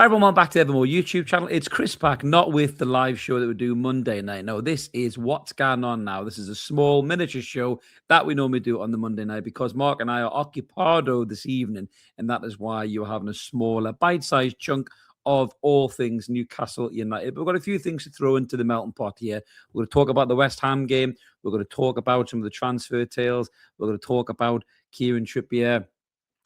Hi everyone, welcome back to the Evermore YouTube channel. It's Chris back, not with the live show that we do Monday night. No, this is What's Going On Now. This is a small miniature show that we normally do on the Monday night because Mark and I are occupado this evening, and that is why you're having a smaller, bite-sized chunk of all things Newcastle United. But we've got a few things to throw into the melting pot here. We're going to talk about the West Ham game. We're going to talk about some of the transfer tales. We're going to talk about Kieran Trippier,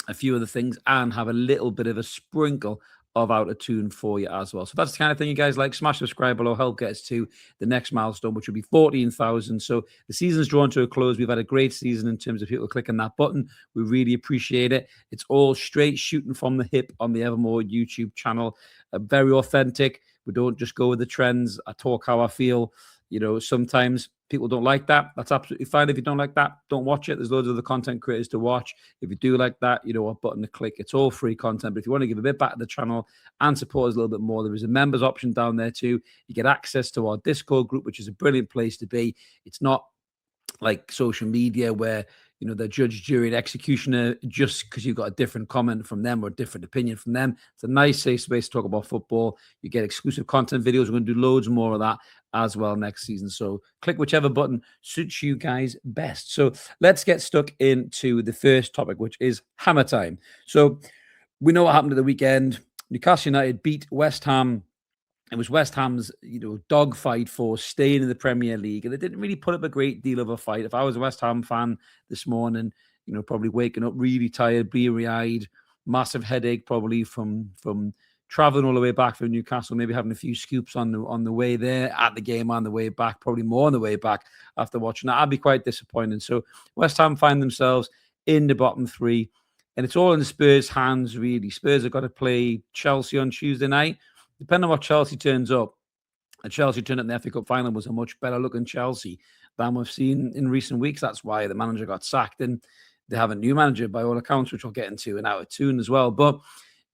a few other things, and have a little bit of a sprinkle of Out of Toon for you as well. So that's the kind of thing you guys like. Smash subscribe below, help get us to the next milestone, which will be 14,000. So the season's drawn to a close. We've had a great season in terms of people clicking that button. We really appreciate it. It's all straight shooting from the hip on the Evermore YouTube channel. Very authentic. We don't just go with the trends. I talk how I feel. You know, sometimes people don't like that. That's absolutely fine. If you don't like that, don't watch it. There's loads of other content creators to watch. If you do like that, you know what button to click. It's all free content. But if you want to give a bit back to the channel and support us a little bit more, there is a members option down there too. You get access to our Discord group, which is a brilliant place to be. It's not like social media where, you know, they're judge, jury, and executioner just because you've got a different comment from them or a different opinion from them. It's a nice safe space to talk about football. You get exclusive content videos. We're going to do loads more of that as well next season. So click whichever button suits you guys best. So let's get stuck into the first topic, which is hammer time. So we know what happened at the weekend. Newcastle United beat West Ham. It was West Ham's, you know, dogfight for staying in the Premier League, and they didn't really put up a great deal of a fight. If I was a West Ham fan this morning, you know, probably waking up really tired, bleary-eyed, massive headache, probably from traveling all the way back from Newcastle, maybe having a few scoops on the way there, at the game on the way back, probably more on the way back after watching that. I'd be quite disappointed. So West Ham find themselves in the bottom three, and it's all in the Spurs' hands, really. Spurs have got to play Chelsea on Tuesday night. Depending on what Chelsea turns up, and Chelsea turned up in the FA Cup final was a much better looking Chelsea than we've seen in recent weeks. That's why the manager got sacked, and they have a new manager by all accounts, which we'll get into in Out of Toon as well. But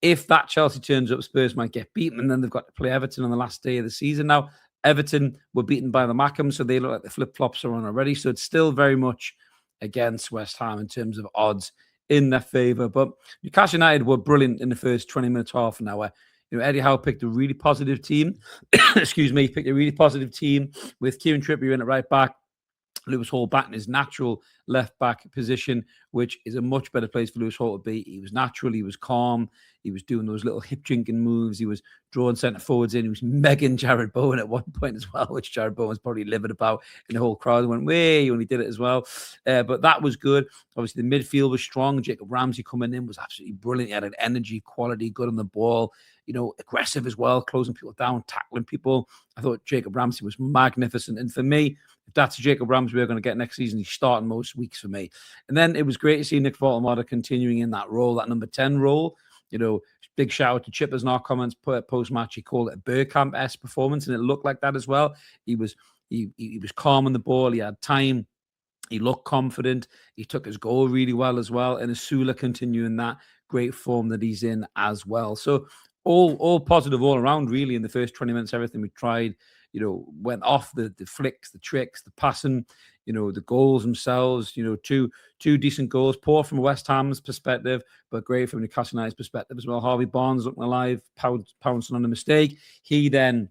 if that Chelsea turns up, Spurs might get beaten, and then they've got to play Everton on the last day of the season. Now, Everton were beaten by the Mackham, so they look like the flip-flops are on already. So it's still very much against West Ham in terms of odds in their favour. But Newcastle United were brilliant in the first 20 minutes, half an hour. You know, Eddie Howe picked a really positive team. Excuse me, picked a really positive team with Kieran Trippier in at right back, Lewis Hall back in his natural left back position, which is a much better place for Lewis Hall to be. He was natural, he was calm, he was doing those little hip drinking moves, he was drawing centre forwards in, he was megging Jared Bowen at one point as well, which Jared Bowen was probably livid about, and the whole crowd went, way, he only did it as well. But that was good. Obviously, the midfield was strong. Jacob Ramsey coming in was absolutely brilliant. He had an energy, quality, good on the ball, you know, aggressive as well, closing people down, tackling people. I thought Jacob Ramsey was magnificent. And for me, if that's Jacob Ramsey we're going to get next season, he's starting most weeks for me. And then it was great to see Nick Voltemada continuing in that role, that number 10 role. You know, big shout out to Chippers in our comments post-match. He called it a Bergkamp-esque performance, and it looked like that as well. He was calm on the ball. He had time. He looked confident. He took his goal really well as well. And Asula continuing that great form that he's in as well. So all positive all around, really, in the first 20 minutes. Everything we tried, you know, went off, the flicks, the tricks, the passing, you know, the goals themselves, you know, two decent goals. Poor from West Ham's perspective, but great from Newcastle United's perspective as well. Harvey Barnes looking alive, pouncing on a mistake. He then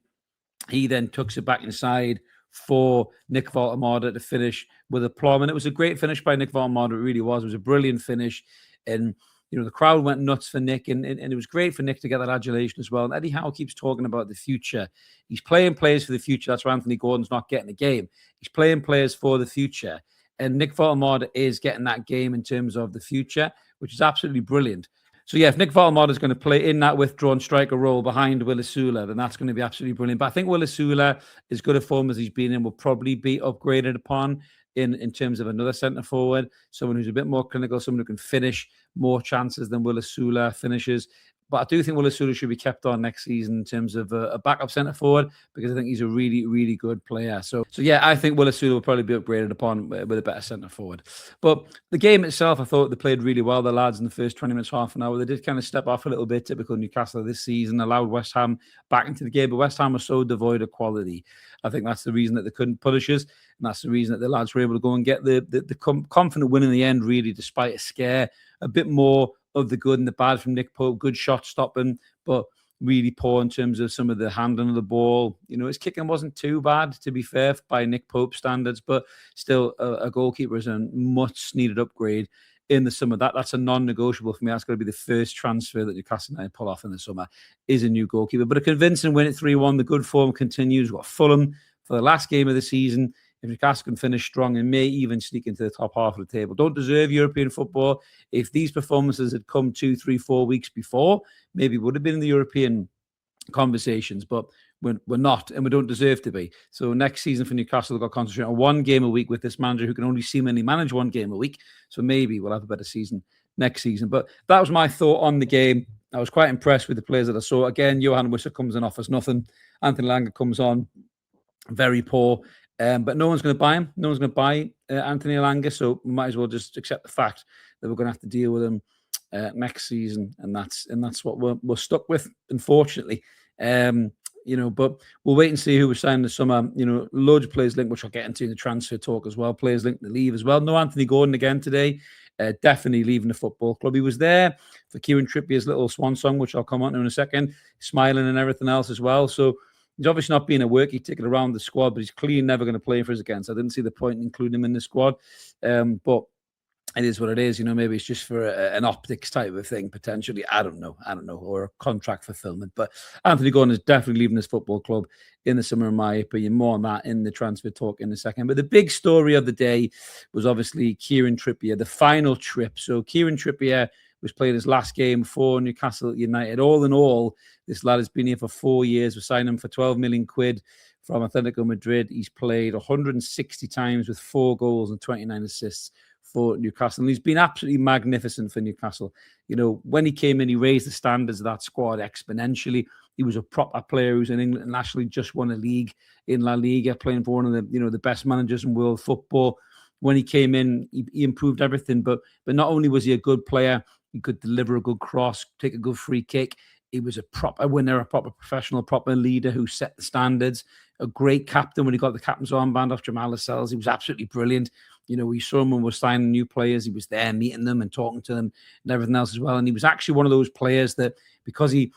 tucks it back inside for Nick Voltemada to finish with a plum. And it was a great finish by Nick Voltemada. It really was. It was a brilliant finish. And you know, the crowd went nuts for Nick, and it was great for Nick to get that adulation as well. And Eddie Howe keeps talking about the future. He's playing players for the future. That's why Anthony Gordon's not getting a game. He's playing players for the future. And Nick Voltemada is getting that game in terms of the future, which is absolutely brilliant. So, yeah, if Nick Voltemada is going to play in that withdrawn striker role behind Will Asula, then that's going to be absolutely brilliant. But I think Will Asula, as good a form as he's been in, will probably be upgraded upon in terms of another centre forward, someone who's a bit more clinical, someone who can finish more chances than Will Asula finishes. But I do think Will Asula should be kept on next season in terms of a backup centre forward, because I think he's a really, really good player. So yeah, I think Will Asula will probably be upgraded upon with a better centre forward. But the game itself, I thought they played really well, the lads, in the first 20 minutes, half an hour. They did kind of step off a little bit, typical Newcastle this season, allowed West Ham back into the game, but West Ham was so devoid of quality. I think that's the reason that they couldn't punish us, and that's the reason that the lads were able to go and get the confident win in the end, really, despite a scare. A bit more of the good and the bad from Nick Pope, good shot stopping, but really poor in terms of some of the handling of the ball. His kicking wasn't too bad, to be fair, by Nick Pope standards, but still a goalkeeper is a much needed upgrade in the summer. That's a non-negotiable for me. That's going to be the first transfer that Newcastle United pull off in the summer, is a new goalkeeper. But a convincing win at 3-1. The good form continues. We've got Fulham for the last game of the season. If Newcastle can finish strong and may even sneak into the top half of the table, don't deserve European football. If these performances had come 2, 3, 4 weeks before, maybe would have been in the European conversations, but we're not, and we don't deserve to be. So next season for Newcastle, they've got to concentrate on one game a week with this manager who can only seemingly manage one game a week. So maybe we'll have a better season next season. But that was my thought on the game. I was quite impressed with the players that I saw. Again, Johan Wisser comes and offers nothing. Anthony Langer comes on, very poor. But no one's going to buy him. No one's going to buy Anthony Langer. So we might as well just accept the fact that we're going to have to deal with him next season, and that's what we're stuck with, unfortunately. But we'll wait and see who we're signing this summer. Loads of players linked, which I'll get into in the transfer talk as well. Players linked to leave as well. No Anthony Gordon again today. Definitely leaving the football club. He was there for Kieran Trippier's little swan song, which I'll come on to in a second, smiling and everything else as well. So he's obviously not being a worky ticket around the squad, but he's clearly never going to play for us again. So I didn't see the point in including him in the squad. But it is what it is. Maybe it's just for an optics type of thing, potentially. I don't know, or a contract fulfillment. But Anthony Gordon is definitely leaving this football club in the summer, in my opinion. More on that in the transfer talk in a second. But the big story of the day was obviously Kieran Trippier, the final trip. So Kieran Trippier was playing his last game for Newcastle United. All in all, this lad has been here for 4 years. We signed him for 12 million quid from Atletico Madrid. He's played 160 times with 4 goals and 29 assists for Newcastle. And he's been absolutely magnificent for Newcastle. When he came in, he raised the standards of that squad exponentially. He was a proper player who's in England and actually just won a league in La Liga, playing for one of the best managers in world football. When he came in, he improved everything. But not only was he a good player, he could deliver a good cross, take a good free kick. He was a proper winner, a proper professional, proper leader who set the standards. A great captain when he got the captain's armband off Jamal Lascelles. He was absolutely brilliant. We saw him when we were signing new players. He was there meeting them and talking to them and everything else as well. And he was actually one of those players that, because he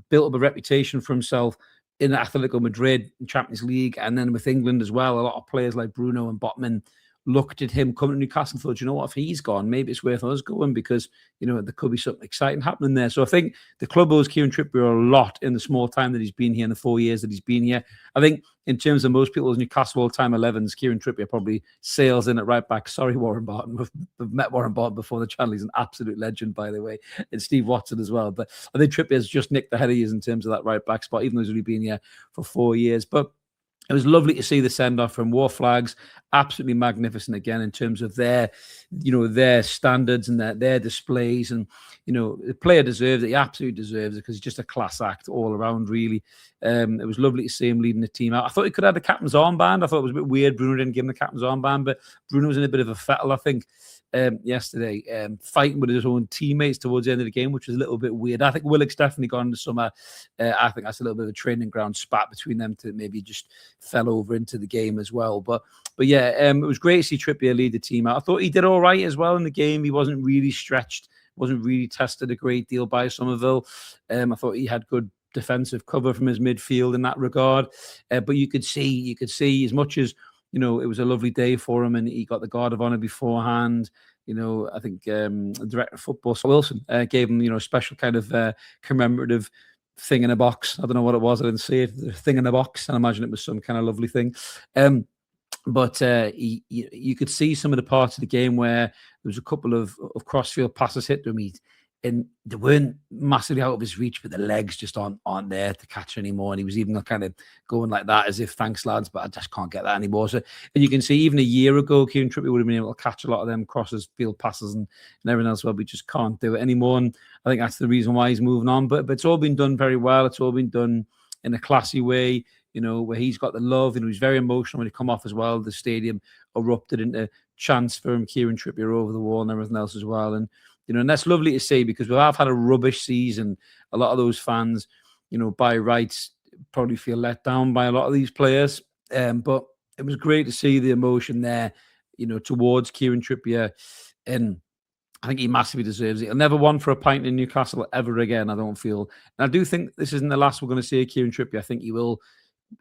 built up a reputation for himself in Atletico Madrid, in Champions League, and then with England as well, a lot of players like Bruno and Botman looked at him coming to Newcastle and thought, what, if he's gone, maybe it's worth us going, because, there could be something exciting happening there. So I think the club owes Kieran Trippier a lot in the small time that he's been here, in the 4 years that he's been here. I think in terms of most people's Newcastle all-time 11s, Kieran Trippier probably sails in at right back. Sorry, Warren Barton. We've met Warren Barton before the channel. He's an absolute legend, by the way, and Steve Watson as well. But I think Trippier's just nicked the head of his in terms of that right back spot, even though he's only been here for 4 years. But it was lovely to see the send-off from War Flags. Absolutely magnificent again in terms of their standards and their displays. And, the player deserves it. He absolutely deserves it, because he's just a class act all around, really. It was lovely to see him leading the team out. I thought he could have the captain's armband. I thought it was a bit weird Bruno didn't give him the captain's armband, but Bruno was in a bit of a fettle, I think, yesterday, fighting with his own teammates towards the end of the game, which was a little bit weird. I think Willock's definitely gone in the summer. I think that's a little bit of a training ground spat between them to maybe just fell over into the game as well. But yeah, it was great to see Trippier lead the team out. I thought he did all right as well in the game. He wasn't really stretched, wasn't really tested a great deal by Somerville. I thought he had good defensive cover from his midfield in that regard. But you could see as much as, it was a lovely day for him, and he got the Guard of Honor beforehand. I think the director of football, Wilson, gave him, a special kind of commemorative thing in a box. I don't know what it was. I didn't see it. The thing in a box. I imagine it was some kind of lovely thing. But you could see some of the parts of the game where there was a couple of crossfield passes hit to him. And they weren't massively out of his reach, but the legs just aren't there to catch anymore. And he was even kind of going like that, as if, thanks, lads, but I just can't get that anymore. So, and you can see even a year ago, Kieran Trippier would have been able to catch a lot of them crosses, field passes, and everything else. Well, we just can't do it anymore. And I think that's the reason why he's moving on. But it's all been done very well. It's all been done in a classy way, where he's got the love. He's very emotional when he come off as well. The stadium erupted into chants for him, Kieran Trippier over the wall and everything else as well. And and that's lovely to see, because we have had a rubbish season. A lot of those fans, by rights, probably feel let down by a lot of these players. But it was great to see the emotion there, towards Kieran Trippier. And I think he massively deserves it. He'll never won for a pint in Newcastle ever again, I don't feel. And I do think this isn't the last we're going to see of Kieran Trippier. I think he will,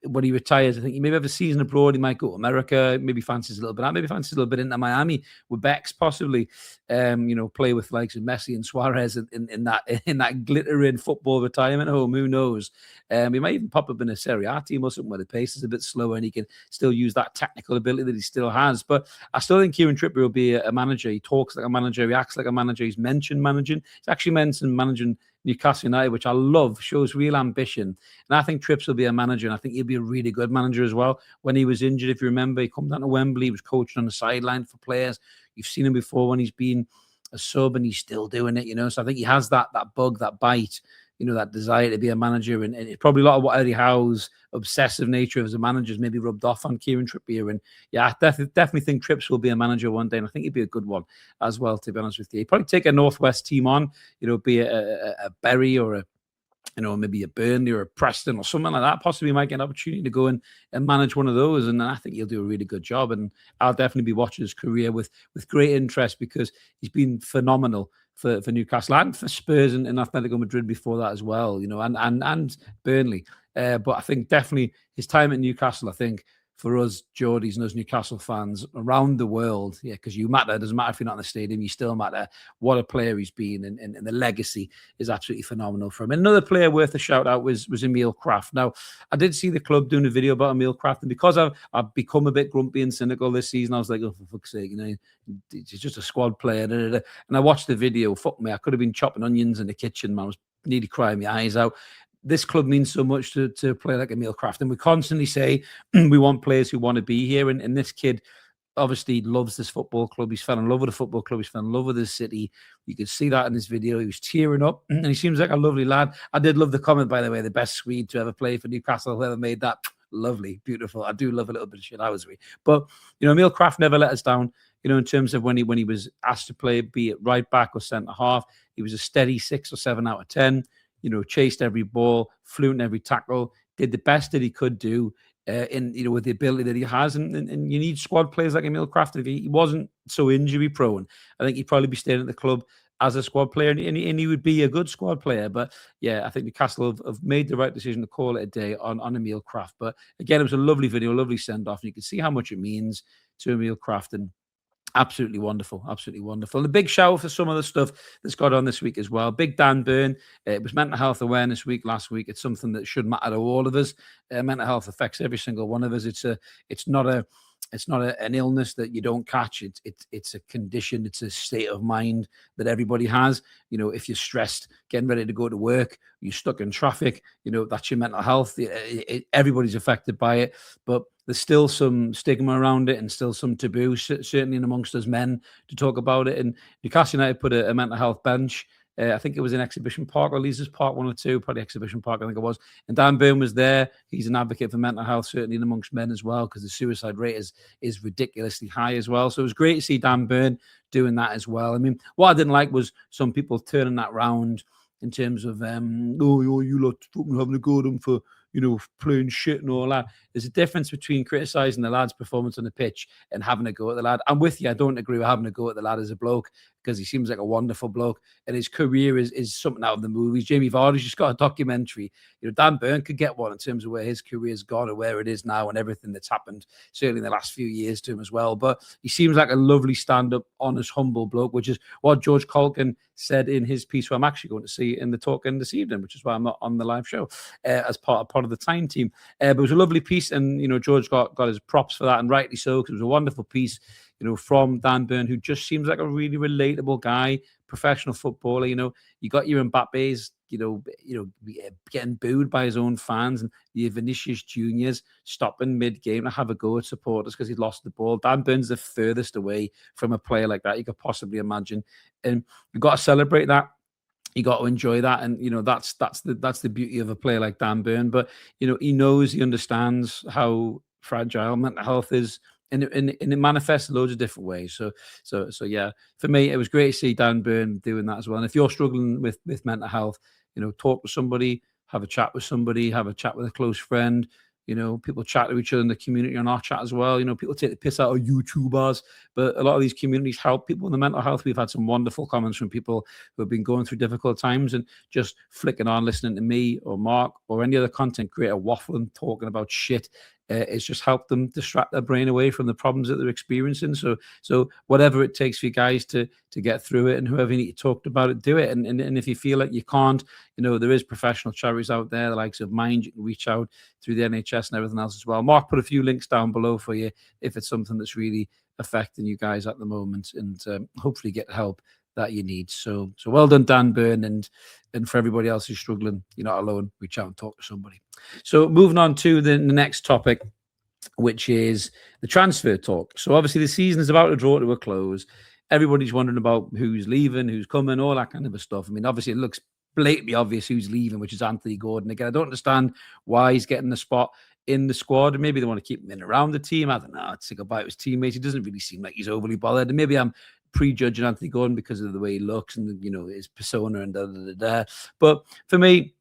when he retires, I think he maybe have a season abroad. He might go to America. Maybe fancies a little bit. Maybe fancies a little bit into Miami with Bex, possibly. Play with likes of Messi and Suarez in that glittering football retirement home. Who knows? He might even pop up in a Serie A team or something where the pace is a bit slower and he can still use that technical ability that he still has. But I still think Kieran Trippier will be a manager. He talks like a manager. He acts like a manager. He's mentioned managing. He's actually mentioned managing Newcastle United, which I love, shows real ambition. And I think Trips will be a manager, and I think he'll be a really good manager as well. When he was injured, if you remember, he come down to Wembley, he was coaching on the sideline for players. You've seen him before when he's been a sub, and he's still doing it, So I think he has that bug, that bite, that desire to be a manager. And it's probably a lot of what Eddie Howe's obsessive nature as a manager has maybe rubbed off on Kieran Trippier. And yeah, I definitely think Trips will be a manager one day. And I think he'd be a good one as well, to be honest with you. He'd probably take a Northwest team on, be a Bury or a, maybe a Burnley or a Preston or something like that. Possibly might get an opportunity to go and manage one of those. And I think he'll do a really good job. And I'll definitely be watching his career with great interest, because he's been phenomenal for Newcastle and for Spurs and Atletico Madrid before that as well, and Burnley. But I think definitely his time at Newcastle, I think, for us Geordies and us Newcastle fans around the world, because you matter. It doesn't matter if you're not in the stadium, you still matter. What a player he's been, and the legacy is absolutely phenomenal for him. And another player worth a shout out was Emil Kraft. Now, I did see the club doing a video about Emil Kraft, and because I've become a bit grumpy and cynical this season, I was like, oh, for fuck's sake, he's just a squad player. And I watched the video. Fuck me, I could have been chopping onions in the kitchen, man. I was nearly crying my eyes out. This club means so much to a player like Emil Kraft. And we constantly say we want players who want to be here. And this kid obviously loves this football club. He's fell in love with the football club. He's fell in love with his city. You could see that in this video. He was tearing up, and he seems like a lovely lad. I did love the comment, by the way, the best Swede to ever play for Newcastle, whoever made that. Lovely, beautiful. I do love a little bit of shit. I was we. But, Emil Kraft never let us down, in terms of when he was asked to play, be it right back or centre half. He was a steady 6 or 7 out of 10. Chased every ball, flew in every tackle, did the best that he could do with the ability that he has. And you need squad players like Emil Kraft. If he wasn't so injury prone, I think he'd probably be staying at the club as a squad player, and he would be a good squad player. But yeah, I think Newcastle have made the right decision to call it a day on Emil Kraft. But again, it was a lovely video, lovely send-off. And you can see how much it means to Emil Kraft, and absolutely wonderful, absolutely wonderful. And a big shout for some of the stuff that's got on this week as well. Big Dan Byrne. It was Mental Health Awareness Week last week. It's something that should matter to all of us. Mental health affects every single one of us. It's not an illness that you don't catch. It's a condition. It's a state of mind that everybody has. If you're stressed, getting ready to go to work, you're stuck in traffic, that's your mental health. Everybody's affected by it, but there's still some stigma around it and still some taboo, certainly amongst us men, to talk about it. And Newcastle United put a mental health bench. I think it was in Exhibition Park or Leazes Park, one or two, probably Exhibition Park, I think it was. And Dan Byrne was there. He's an advocate for mental health, certainly amongst men as well, because the suicide rate is ridiculously high as well. So it was great to see Dan Byrne doing that as well. I mean, what I didn't like was some people turning that round in terms of, you lot fucking having a go at him for, playing shit and all that. There's a difference between criticising the lad's performance on the pitch and having a go at the lad. I'm with you. I don't agree with having a go at the lad as a bloke, because he seems like a wonderful bloke, and his career is something out of the movies. Jamie Vardy's just got a documentary. Dan Byrne could get one in terms of where his career's gone and where it is now and everything that's happened, certainly in the last few years to him as well. But he seems like a lovely stand-up, honest, humble bloke, which is what George Colkin said in his piece, where I'm actually going to see in the talk in this evening, which is why I'm not on the live show as part of the Time team. But it was a lovely piece, and George got his props for that, and rightly so, because it was a wonderful piece, from Dan Byrne, who just seems like a really relatable guy, professional footballer. You got your Mbappe's, getting booed by his own fans, and your Vinicius Juniors stopping mid-game to have a go at supporters because he'd lost the ball. Dan Byrne's the furthest away from a player like that you could possibly imagine, and you've got to celebrate that. You got to enjoy that, and that's the beauty of a player like Dan Byrne. But he knows, he understands how fragile mental health is, and it manifests loads of different ways. So yeah, for me, it was great to see Dan Byrne doing that as well. And if you're struggling with mental health, talk to somebody, have a chat with somebody, have a chat with a close friend. You know, people chat to each other in the community on our chat as well. You know, people take the piss out of YouTubers, but a lot of these communities help people in the mental health. We've had some wonderful comments from people who have been going through difficult times and just flicking on, listening to me or Mark or any other content creator waffling, talking about shit. It's just helped them distract their brain away from the problems that they're experiencing. So whatever it takes for you guys to get through it, and whoever you need to talk about it, do it. And if you feel like you can't, you know, there is professional charities out there, the likes of Mind. You can reach out through the NHS and everything else as well. Mark put a few links down below for you if it's something that's really affecting you guys at the moment, and hopefully get help that you need. So well done, Dan Byrne, and for everybody else who's struggling, you're not alone. Reach out and talk to somebody. So moving on to the next topic, which is the transfer talk. So obviously the season is about to draw to a close. Everybody's wondering about who's leaving, who's coming, all that kind of stuff. I mean, obviously it looks blatantly obvious who's leaving, which is Anthony Gordon. Again, I don't understand why he's getting the spot in the squad, and maybe they want to keep him in around the team. I don't know. I'd say goodbye to his teammates. He doesn't really seem like he's overly bothered. And maybe I'm prejudging Anthony Gordon because of the way he looks and, you know, his persona and da. But for me,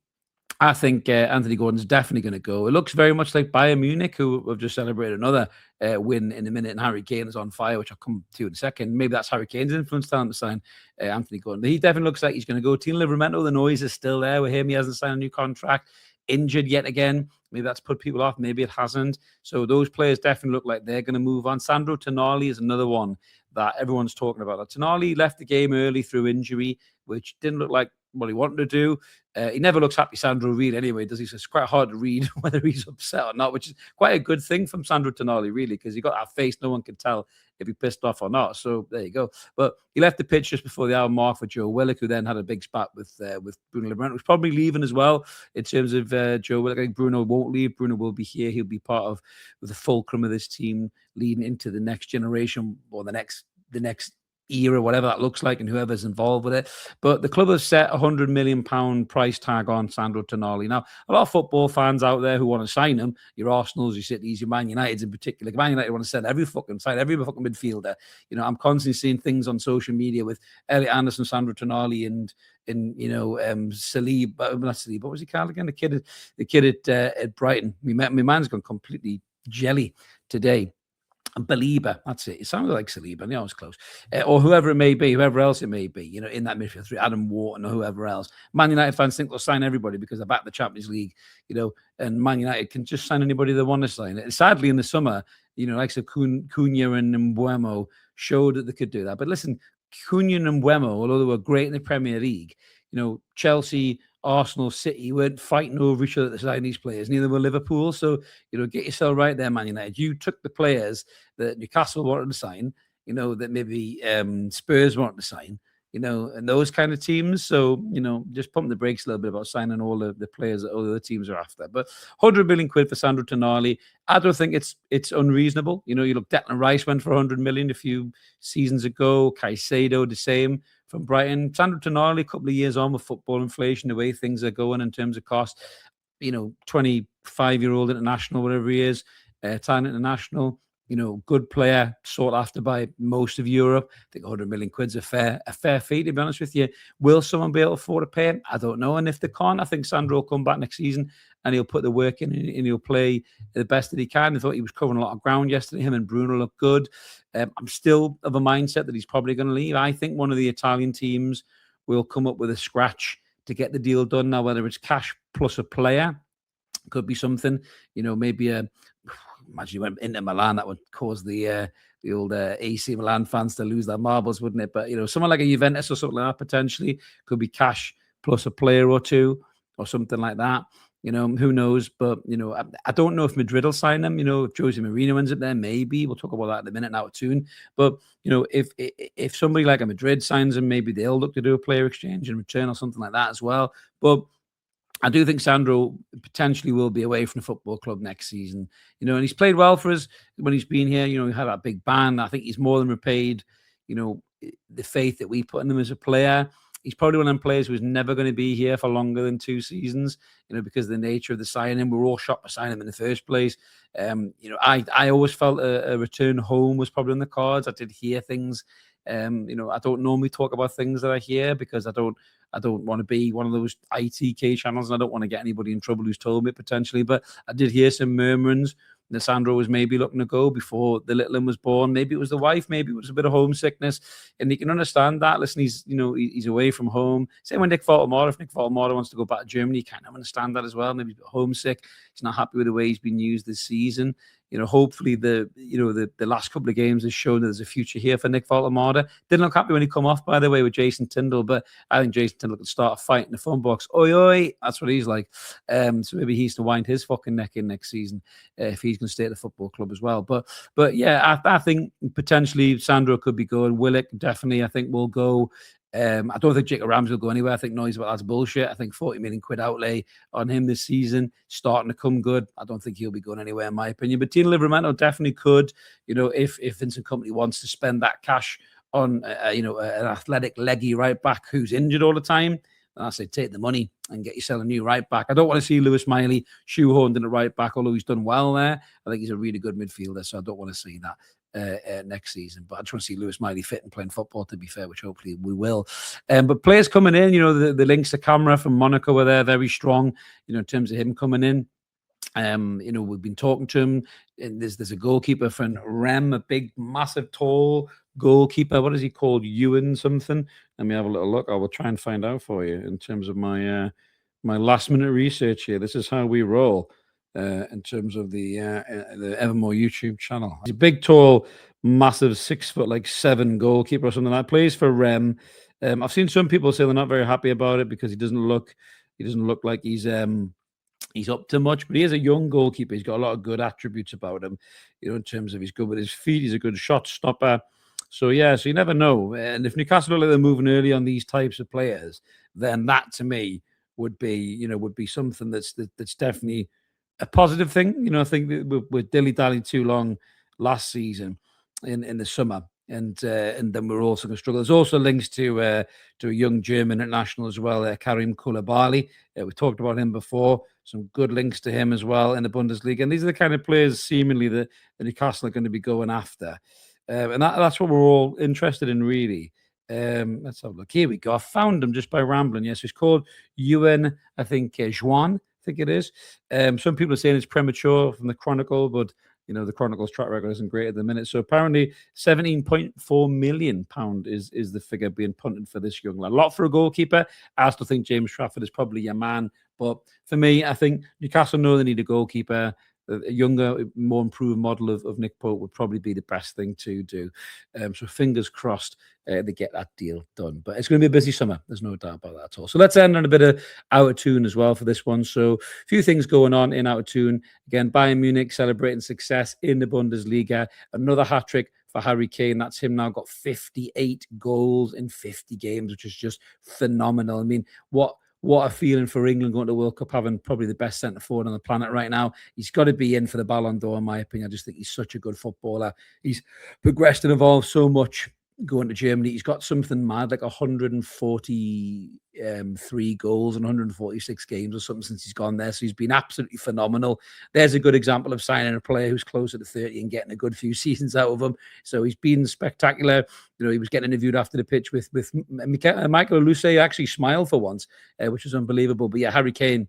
I think Anthony Gordon's definitely going to go. It looks very much like Bayern Munich, who have just celebrated another win in a minute, and Harry Kane is on fire, which I'll come to in a second. Maybe that's Harry Kane's influence telling him to sign Anthony Gordon. But he definitely looks like he's going to go. Tino Livramento, the noise is still there with him. He hasn't signed a new contract. Injured yet again. Maybe that's put people off. Maybe it hasn't. So those players definitely look like they're going to move on. Sandro Tonali is another one that everyone's talking about. Tonali left the game early through injury, which didn't look like what he wanted to do. He never looks happy, Sandro Reed, anyway, does he? So it's quite hard to read whether he's upset or not, which is quite a good thing from Sandro Tonali, really, because he got that face. No one can tell if he pissed off or not. So there you go. But he left the pitch just before the hour mark for Joe Willock, who then had a big spat with Bruno Labbrante, who's probably leaving as well in terms of Joe Willock. I think Bruno won't leave. Bruno will be here. He'll be part of the fulcrum of this team leading into the next generation or the next era, whatever that looks like, and whoever's involved with it. But the club has set £100 million price tag on Sandro Tonali. Now, a lot of football fans out there who want to sign him, your Arsenals, your Cities, your Man Uniteds in particular. Man United want to sign every fucking midfielder. You know, I'm constantly seeing things on social media with Elliot Anderson, Sandro Tonali, and you know, Salib, not Salib, what was he called again? The kid at Brighton. My man's gone completely jelly today. Belieber, that's it. It sounded like Saliba, and I was close. Or whoever it may be, whoever else it may be, you know, in that midfield three, Adam Wharton or whoever else. Man United fans think they'll sign everybody because they're back in the Champions League, you know, and Man United can just sign anybody they want to sign. And sadly, in the summer, you know, like Cunha and Mbeumo showed that they could do that. But listen, Cunha and Mbeumo, although they were great in the Premier League, you know, Chelsea, Arsenal, City weren't fighting over each other to sign these players. Neither were Liverpool. So, you know, get yourself right there, Man United. You took the players that Newcastle wanted to sign, you know, that maybe Spurs wanted to sign, you know, and those kind of teams. So, you know, just pump the brakes a little bit about signing all the players that all the other teams are after. But 100 million quid for Sandro Tonali, I don't think it's unreasonable. You know, you look, Declan Rice went for 100 million a few seasons ago. Caicedo, the same from Brighton. Sandro Tonali, a couple of years on with football inflation, the way things are going in terms of cost, you know, 25-year-old international, whatever he is, Italian international, you know, good player, sought after by most of Europe. I think 100 million quid's a fair fee, to be honest with you. Will someone be able to afford to pay him? I don't know. And if they can't, I think Sandro will come back next season and he'll put the work in and he'll play the best that he can. I thought he was covering a lot of ground yesterday. Him and Bruno look good. I'm still of a mindset that he's probably going to leave. I think one of the Italian teams will come up with a scratch to get the deal done. Now, whether it's cash plus a player, could be something, you know, maybe imagine you went into Milan, that would cause the old AC Milan fans to lose their marbles, wouldn't it? But, you know, someone like a Juventus or something like that potentially could be cash plus a player or two or something like that. You know, who knows? But, you know, I don't know if Madrid will sign him. You know, if Jose Mourinho ends up there, maybe. We'll talk about that in a minute, Out of Toon. But, you know, if somebody like a Madrid signs him, maybe they'll look to do a player exchange in return or something like that as well. But I do think Sandro potentially will be away from the football club next season, you know, and he's played well for us when he's been here. You know, he had that big ban. I think he's more than repaid, you know, the faith that we put in him as a player. He's probably one of them players who's never going to be here for longer than 2 seasons, you know, because of the nature of the signing. We're all shocked to sign him in the first place. You know, I always felt a return home was probably in the cards. I did hear things. You know, I don't normally talk about things that I hear because I don't I don't want to be one of those ITK channels, and I don't want to get anybody in trouble who's told me potentially, but I did hear some murmurings that Sandro was maybe looking to go before the little one was born. Maybe it was the wife, maybe it was a bit of homesickness, and you can understand that. Listen, he's away from home. Same with Nick Faltamore. If Nick Faltamore wants to go back to Germany, you kind of understand that as well. Maybe he's a bit homesick. He's not happy with the way he's been used this season. Hopefully the last couple of games has shown that there's a future here for Nick Faltamore. Didn't look happy when he come off, by the way, with Jason Tyndall, but I think Jason Tyndall could start a fight in the phone box. Oi, oi, that's what he's like. So maybe he's to wind his fucking neck in next season if he's going to stay at the football club as well. But yeah, I think potentially Sandro could be going. Willock definitely, I think, will go. I don't think Jacob Ramsey will go anywhere. I think noise about that's bullshit. I think 40 million quid outlay on him this season starting to come good. I don't think he'll be going anywhere, in my opinion. But Tino Livramento definitely could. If Vincent Kompany wants to spend that cash on an athletic leggy right back who's injured all the time, then I say take the money and get yourself a new right back. I don't want to see Lewis Miley shoehorned in the right back, although he's done well there. I think he's a really good midfielder, so I don't want to see that next season. But I just want to see Lewis Miley fit and playing football, to be fair, which hopefully we will. But players coming in, the links to Camera from Monaco were there, very strong, in terms of him coming in. We've been talking to him, and there's a goalkeeper from Rem, a big, massive, tall goalkeeper. What is he called? Ewan something. Let me have a little look. I will try and find out for you in terms of my last minute research here. This is how we roll in terms of the Evermore YouTube channel. He's a big, tall, massive 6'7" goalkeeper or something like that. Plays for Rem. I've seen some people say they're not very happy about it because he doesn't look like he's up to much, but he is a young goalkeeper. He's got a lot of good attributes about him, in terms of he's good with his feet. He's a good shot stopper. So you never know. And if Newcastle look like they're moving early on these types of players, then that to me would be something that's definitely a positive thing. I think that we're dilly-dallying too long last season in the summer. And then we're also going to struggle. There's also links to a young German international as well, Karim Koulibaly. We talked about him before. Some good links to him as well in the Bundesliga. And these are the kind of players seemingly that Newcastle are going to be going after. And that's what we're all interested in, really. Let's have a look. Here we go. I found him just by rambling. Yes, he's called Ewan, I think, Juan, I think it is. Some people are saying it's premature from the Chronicle, but the Chronicle's track record isn't great at the minute. So apparently £17.4 million is the figure being punted for this young lad. A lot for a goalkeeper. I still think James Trafford is probably your man. But for me, I think Newcastle know they need a goalkeeper. A younger, more improved model of Nick Pope would probably be the best thing to do. So fingers crossed they get that deal done. But it's going to be a busy summer. There's no doubt about that at all. So let's end on a bit of Out of Toon as well for this one. So a few things going on in Out of Toon. Again, Bayern Munich celebrating success in the Bundesliga. Another hat-trick for Harry Kane. That's him now got 58 goals in 50 games, which is just phenomenal. I mean, what a feeling for England going to the World Cup, having probably the best centre forward on the planet right now. He's got to be in for the Ballon d'Or, in my opinion. I just think he's such a good footballer. He's progressed and evolved so much going to Germany. He's got something mad, like 143 goals and 146 games or something since he's gone there. So he's been absolutely phenomenal. There's a good example of signing a player who's closer to 30 and getting a good few seasons out of him. So he's been spectacular. He was getting interviewed after the pitch with Michael Olise. Actually smiled for once, which was unbelievable. But yeah, Harry Kane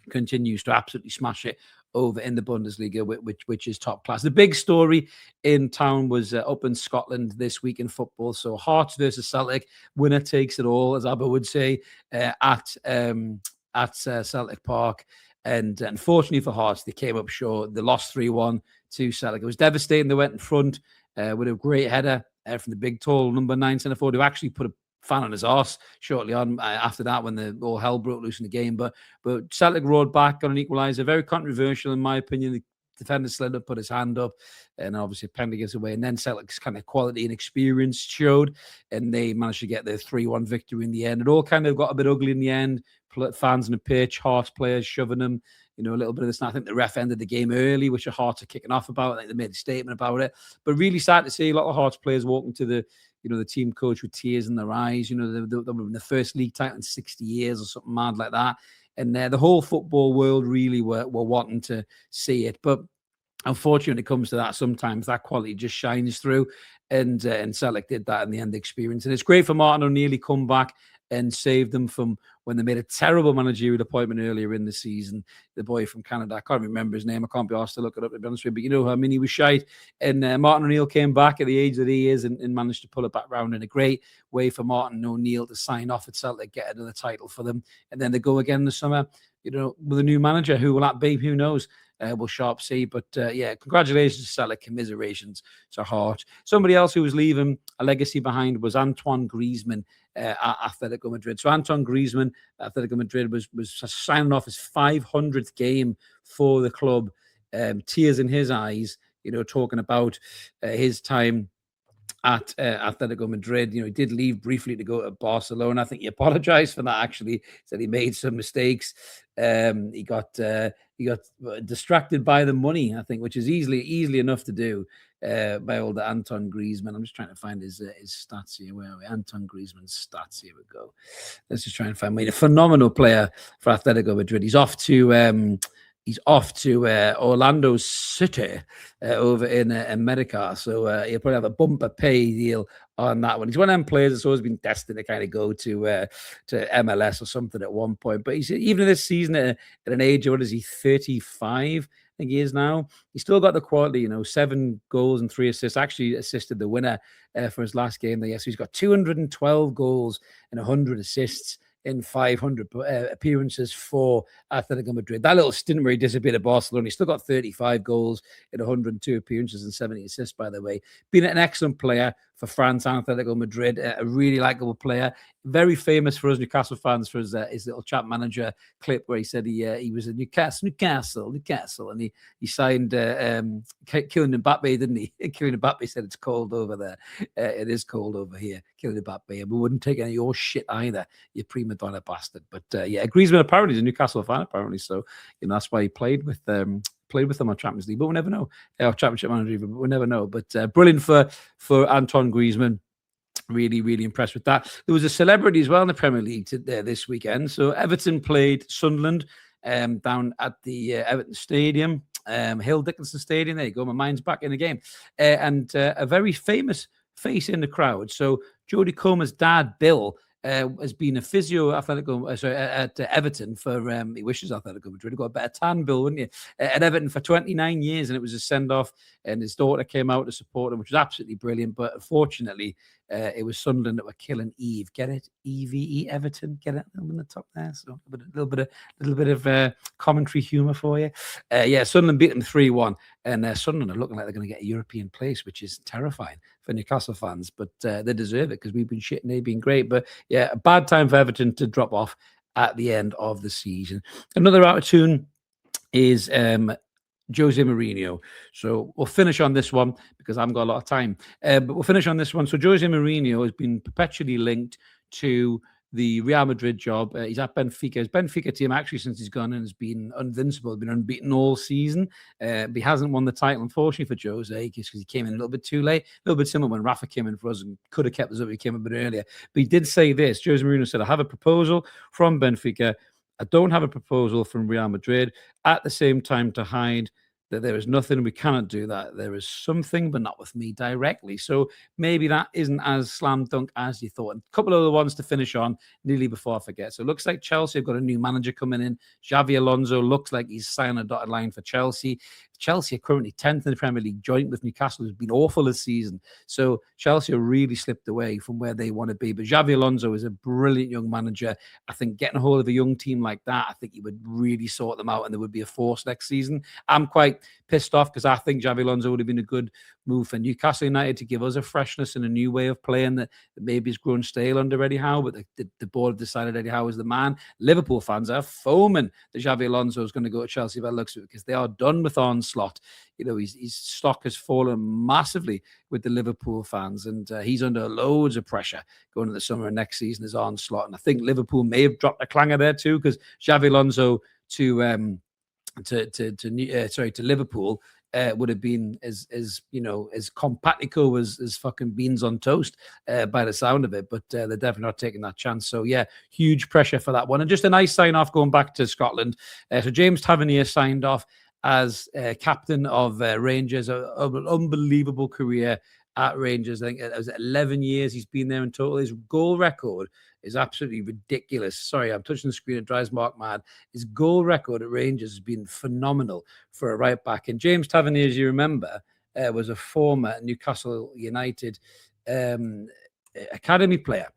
continues to absolutely smash it over in the Bundesliga, which is top class. The big story in town was up in Scotland this week in football. So Hearts versus Celtic, winner takes it all, as Abba would say, at Celtic Park. And unfortunately for Hearts, they came up short. They lost 3-1 to Celtic. It was devastating. They went in front with a great header from the big, tall number 9 centre forward, who actually put a fan on his arse shortly on after that when all hell broke loose in the game. But Celtic roared back on an equaliser. Very controversial, in my opinion. The defender slid up, put his hand up, and obviously penalty gets away. And then Celtic's kind of quality and experience showed, and they managed to get their 3-1 victory in the end. It all kind of got a bit ugly in the end. Fans on the pitch, Hearts players shoving them, a little bit of this. And I think the ref ended the game early, which the Hearts are kicking off about. I think they made a statement about it. But really sad to see a lot of Hearts players walking to the team coach with tears in their eyes. They were in the first league title in 60 years or something mad like that. And the whole football world really were wanting to see it. But unfortunately, when it comes to that, sometimes that quality just shines through. And Celtic did that in the end experience. And it's great for Martin O'Neill. He come back and saved them from when they made a terrible managerial appointment earlier in the season. The boy from Canada, I can't remember his name. I can't be asked to look it up, to be honest with you. But you know, I mean, he was shite. And Martin O'Neill came back at the age that he is and managed to pull it back round in a great way for Martin O'Neill to sign off at Celtic, get another title for them. And then they go again in the summer, you know, with a new manager. Who will that be? Who knows? We'll sharp see. But yeah, congratulations to Celtic, commiserations to Hart. Somebody else who was leaving a legacy behind was Antoine Griezmann at Atletico Madrid. So Antoine Griezmann at Atletico Madrid was signing off his 500th game for the club. Tears in his eyes, you know, talking about his time at Atletico Madrid. You know, he did leave briefly to go to Barcelona. I think he apologized for that, actually. Said he made some mistakes. He got distracted by the money, I think, which is easily enough to do by old Antoine Griezmann. I'm just trying to find his stats here. Where are we? Antoine Griezmann's stats. Here we go. Let's just try and find. I mean, a phenomenal player for Atletico Madrid. He's off to Orlando City over in America. So he'll probably have a bumper pay deal on that one. He's one of them players that's always been destined to kind of go to MLS or something at one point. But he's even this season at an age of, what is he, 35? I think he is now. He's still got the quality, you know, 7 goals and 3 assists. Actually assisted the winner for his last game there. Yeah, so he's got 212 goals and 100 assists in 500 appearances for Atletico Madrid. That little stint where he disappeared at Barcelona, he's still got 35 goals in 102 appearances and 70 assists, by the way. Been an excellent player for France and Atletico Madrid, a really likable player. Very famous for us Newcastle fans for his little chat manager clip where he said he was at Newcastle, and he signed Kylian Mbappe, didn't he? Kylian Mbappe said it's cold over there. It is cold over here, Kylian Mbappe, and we wouldn't take any of your shit either, you prima donna bastard. But yeah, Griezmann apparently is a Newcastle fan, apparently, so you know that's why he played with them on Champions League, but we'll never know. Or Championship Manager, but we'll never know. But brilliant for Antoine Griezmann. Really, really impressed with that. There was a celebrity as well in the Premier League this weekend. So Everton played Sunderland down at the Everton Stadium, Hill Dickinson Stadium. There you go. My mind's back in the game. And a very famous face in the crowd. So Jodie Comer's dad, Bill, has been a physio at Everton for he wishes Atletico Madrid got a better tan, Bill, wouldn't you? At Everton for 29 years, and it was a send-off, and his daughter came out to support him, which was absolutely brilliant. But unfortunately, it was Sunderland that were killing Eve. Get it? EVE Everton. Get it? In the top there. So a little bit of commentary humor for you. Yeah, Sunderland beat them 3-1, and Sunderland are looking like they're going to get a European place, which is terrifying for Newcastle fans. But they deserve it because we've been shit and they've been great. But yeah, a bad time for Everton to drop off at the end of the season. Another out of tune is Jose Mourinho. So we'll finish on this one because I haven't got a lot of time. But we'll finish on this one. So Jose Mourinho has been perpetually linked to the Real Madrid job. He's at Benfica. His Benfica team, actually, since he's gone in, has been invincible, been unbeaten all season. But he hasn't won the title, unfortunately, for Jose, because he came in a little bit too late. A little bit similar when Rafa came in for us and could have kept us up. He came a bit earlier. But he did say this. Jose Mourinho said, I have a proposal from Benfica. I don't have a proposal from Real Madrid. At the same time, to hide that there is nothing, we cannot do that. There is something, but not with me directly. So maybe that isn't as slam dunk as you thought. And a couple of other ones to finish on, nearly before I forget. So it looks like Chelsea have got a new manager coming in. Xavi Alonso looks like he's signing a dotted line for Chelsea. Chelsea are currently 10th in the Premier League, joint with Newcastle, who's been awful this season. So Chelsea are really slipped away from where they want to be. But Xavi Alonso is a brilliant young manager. I think getting a hold of a young team like that, I think he would really sort them out and there would be a force next season. I'm quite pissed off because I think Xavi Alonso would have been a good move for Newcastle United to give us a freshness and a new way of playing that maybe has grown stale under Eddie Howe, but the board have decided Eddie Howe is the man. Liverpool fans are foaming that Xavi Alonso is going to go to Chelsea by the looks of it because they are done with onslaught. You know, his stock has fallen massively with the Liverpool fans, and he's under loads of pressure going into the summer and next season is onslaught. And I think Liverpool may have dropped a clanger there too because Xavi Alonso to Liverpool would have been as compatico as fucking beans on toast by the sound of it, but they're definitely not taking that chance. So yeah, huge pressure for that one. And just a nice sign off going back to Scotland. So James Tavernier signed off as captain of Rangers, an unbelievable career at Rangers. I think it was 11 years he's been there in total. His goal record is absolutely ridiculous. Sorry, I'm touching the screen. It drives Mark mad. His goal record at Rangers has been phenomenal for a right back. And James Tavernier, as you remember, was a former Newcastle United academy player.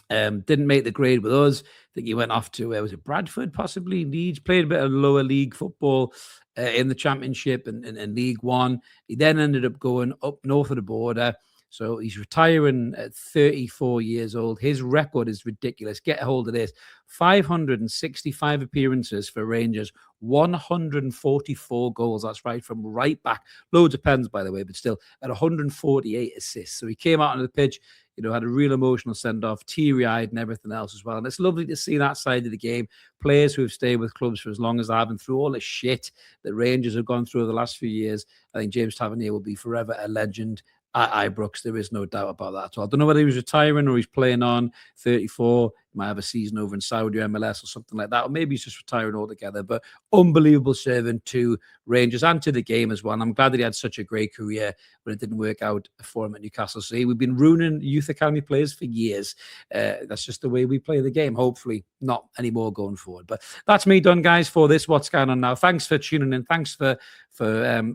Didn't make the grade with us. I think he went off to, was it Bradford, possibly Leeds, played a bit of lower league football in the Championship and League One. He then ended up going up north of the border. So he's retiring at 34 years old. His record is ridiculous. Get a hold of this. 565 appearances for Rangers, 144 goals. That's right, from right back. Loads of pens, by the way, but still at 148 assists. So he came out on the pitch, had a real emotional send-off, teary-eyed and everything else as well. And it's lovely to see that side of the game. Players who have stayed with clubs for as long as I have, and through all the shit that Rangers have gone through over the last few years, I think James Tavernier will be forever a legend at Ibrox. There is no doubt about that at all. I don't know whether he was retiring or he's playing on 34. He might have a season over in Saudi or MLS or something like that. Or maybe he's just retiring altogether. But unbelievable servant to Rangers and to the game as well. And I'm glad that he had such a great career, but it didn't work out for him at Newcastle. So we've been ruining youth academy players for years. That's just the way we play the game. Hopefully not anymore going forward. But that's me done, guys, for this What's Going On Now. Thanks for tuning in. Thanks for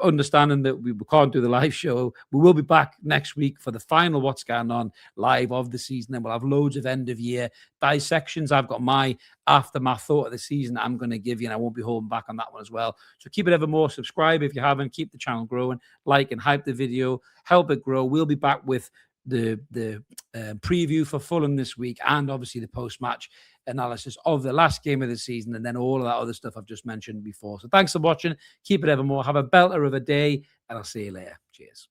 understanding that we can't do the live show. We will be back next week for the final What's Going On live of the season. And we'll have loads of end of year dissections. I've got my aftermath thought of the season I'm going to give you, and I won't be holding back on that one as well. So keep it ever more. Subscribe if you haven't. Keep the channel growing. Like and hype the video. Help it grow. We'll be back with the preview for Fulham this week, and obviously the post-match analysis of the last game of the season, and then all of that other stuff I've just mentioned before. So thanks for watching. Keep it evermore. Have a belter of a day, and I'll see you later. Cheers.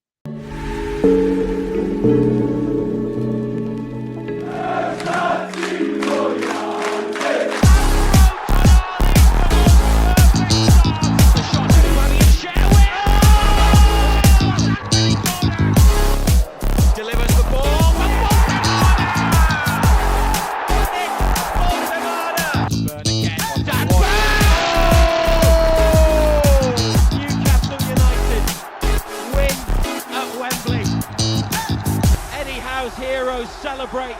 Celebrate.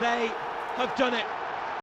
They have done it.